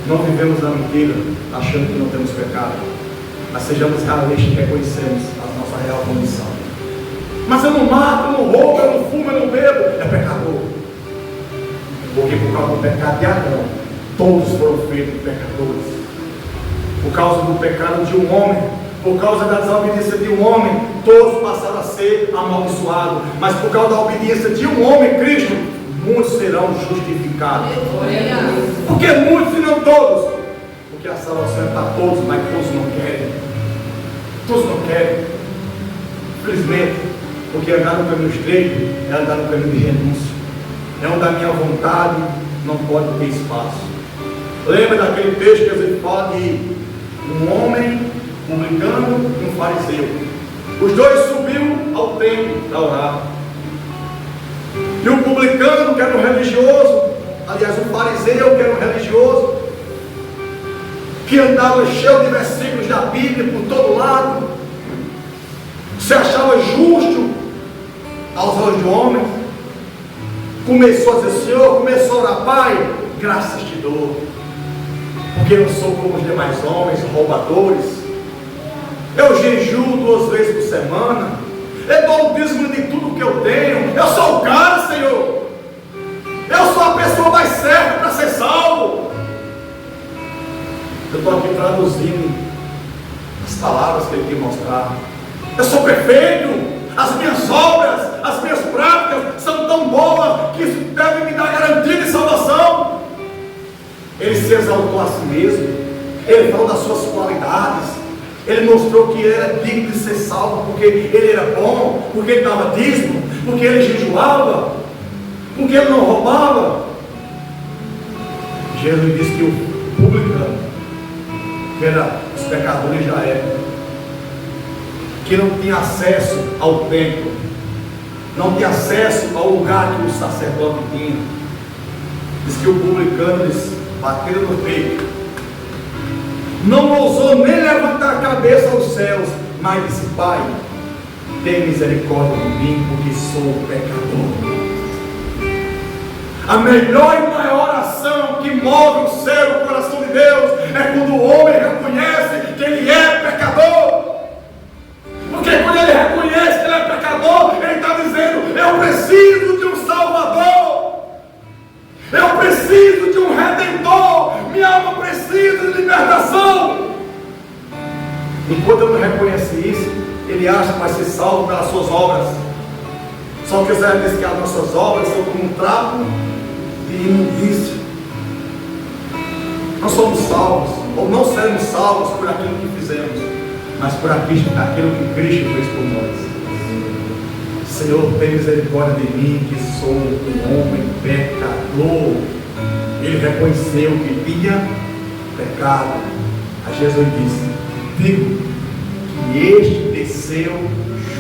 Não vivemos na mentira, achando que não temos pecado, mas sejamos realistas e reconhecemos a nossa real condição. Mas eu não mato, eu não roubo, eu não fumo, eu não bebo. É pecador. Porque por causa do pecado de Adão, todos foram feitos pecadores. Por causa do pecado de um homem, por causa da desobediência de um homem, todos passaram a ser amaldiçoados. Mas por causa da obediência de um homem, Cristo, muitos serão justificados. Por que muitos e não todos? Porque a salvação é para todos, mas todos não querem. Todos não querem. Infelizmente, porque andar no caminho estreito é andar no caminho de renúncia. É onde a minha vontade não pode ter espaço. Lembra daquele texto que a gente fala de um homem publicano e um fariseu. Os dois subiram ao templo para orar. E o publicano, que era um religioso, aliás, o fariseu, que era um religioso, que andava cheio de versículos da Bíblia por todo lado, se achava justo aos olhos de homens, começou a dizer: Senhor, começou a orar: Pai, graças te dou, porque eu sou como os demais homens, roubadores. Eu jejuo 2 vezes por semana, eu dou o dízimo de tudo que eu tenho. Eu sou o cara, Senhor. Eu sou a pessoa mais certa para ser salvo. Eu estou aqui traduzindo as palavras que ele quer mostrar. Eu sou perfeito. As minhas obras, as minhas práticas são tão boas que isso deve me dar garantia de salvação. Ele se exaltou a si mesmo. Ele falou das suas qualidades. Ele mostrou que ele era digno de ser salvo, porque ele era bom, porque ele dava dízimo, porque ele jejuava, porque ele não roubava. Jesus disse que o publicano, que era os pecadores da época, que não tinha acesso ao templo, não tinha acesso ao lugar que o sacerdote tinha, diz que o publicano bateu no peito, não ousou nem levantar a cabeça aos céus, mas disse: Pai, tem misericórdia de mim, porque sou pecador. A melhor e maior ação que move o céu e o coração de Deus é quando o homem reconhece que ele é pecador. Porque quando ele reconhece que ele é pecador, ele está dizendo: eu preciso de um Salvador, eu preciso de um Redentor, minha alma precisa de libertação. Enquanto ele não reconhece isso, ele acha que vai ser salvo pelas suas obras. Só que o Zé diz que as nossas obras são como um trapo de imundícia. Nós somos salvos, ou não seremos salvos por aquilo que fizemos, mas por aquilo que Cristo fez por nós. Senhor, tem misericórdia de mim, que sou um homem pecador. Ele reconheceu que tinha pecado. Aí Jesus disse: digo que este desceu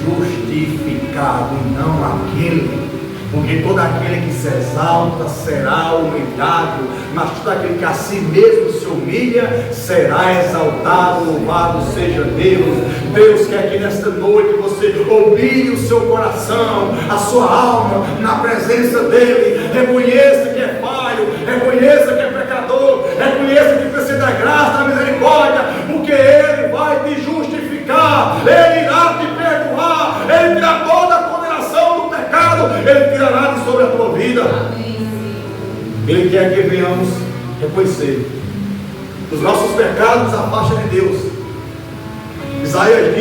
justificado e não aquele, porque todo aquele que se exalta será humilhado, mas todo aquele que a si mesmo se humilha será exaltado. Louvado seja Deus. Deus quer que nesta noite você humilhe o seu coração, a sua alma na presença dele. Reconheça que é falho, reconheça que é pecador, reconheça que precisa da graça, da misericórdia, porque ele vai te justificar, ele irá te perdoar, ele irá toda a condenação do pecado, ele tirará de sobre a tua vida. Ele quer que venhamos reconhecer os nossos pecados, nos afasta de Deus. Isaías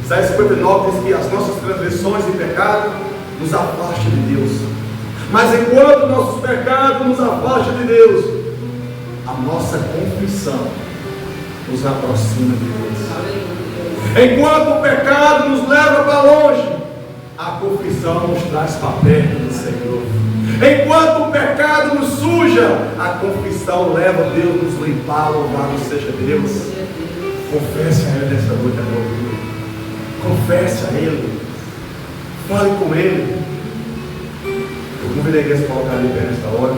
59 diz que as nossas transgressões e pecados nos afastam de Deus. Mas enquanto nossos pecados nos afastam de Deus, a nossa confissão nos aproxima de Deus. Enquanto o pecado nos leva para longe, a confissão nos traz para perto do Senhor. Enquanto o pecado nos suja, a confissão leva Deus nos limpar. Louvado seja Deus. Confesse a Ele nessa noite, amor. Confesse a Ele. Fale com Ele. Eu convido a igreja para colocar ali nesta hora.